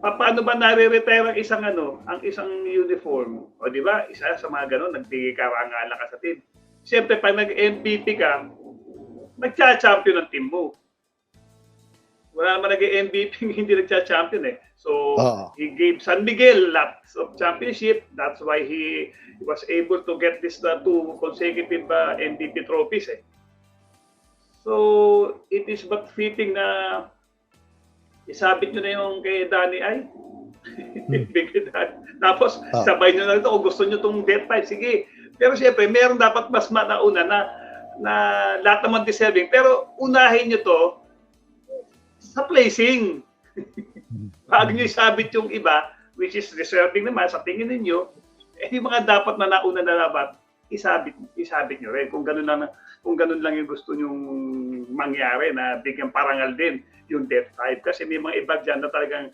Paano ba nare-retire ang isang ang isang uniform? O di ba? Isa sa mga ganun, nagbigay karangalan ka sa team. Siyempre, pag nag-MVP ka, nagcha-champion ang team mo. Wala naman nag-MVP hindi nagcha-champion eh. So, he gave San Miguel lots of championship. That's why he was able to get this 2 consecutive MVP trophies eh. So, it is but fitting na isabit nyo na yung kay Danny ay. Tapos, sabay nyo na ito. Kung gusto nyo itong death type, sige. Pero siyempre, meron dapat mas manauna na lahat naman deserving. Pero unahin nyo to sa placing. Bago nyo isabit yung iba, which is deserving naman sa tingin ninyo, yung mga dapat na nauna na dapat, isabit nyo rin. Kung ganun lang yung gusto nyong mangyari na bigyan parangal din yung death type. Kasi may mga iba dyan na talagang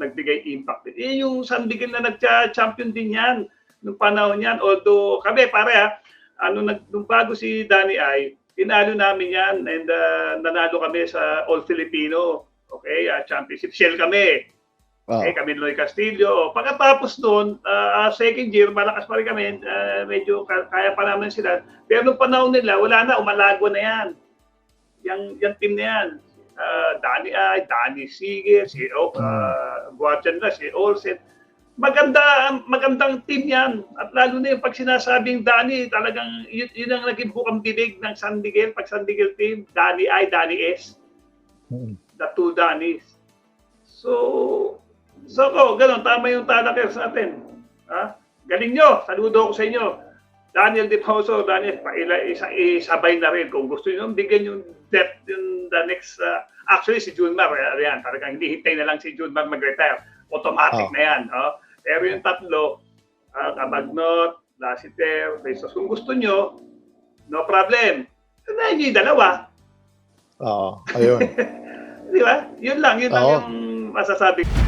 nagbigay impact din. Yung San Miguel na nagcha-champion din yan nung panahon yan. Although kami pare nung bago si Danny ay, tinalo namin yan and nanalo kami sa All Filipino. Okay, championship. Shell kami. Okay, kami Loy Castillo. Pagkatapos noon, second year, malakas pa rin kami. Medyo kaya pa naman sila. Pero nung panahon nila, wala na. Umalagwa na yan. Yung team na yan. Danny Ay, Danny Sige, si Guardian na, si Olsen. Magandang team yan. At lalo na yung pag sinasabing Danny, talagang yun ang naging bukang bibig ng San Miguel. Pag San Miguel team, Danny I, Danny S. The 2 Dannys. So ganun, tama yung talakers natin. Galing nyo, saludo ko sa inyo. Daniel Deposo, Daniel, isabay na rin. Kung gusto nyo, bigyan yung depth yung the next, actually si Junmar, yan, talagang hindi hintay na lang si Junmar mag-retire. Automatic na yan. Pero yung tatlo, Cabagnot, Lassiter, Bezos, kung gusto nyo, no problem. Dahil yung dalawa. Ayun. Di ba? Yun lang yung masasabi ko.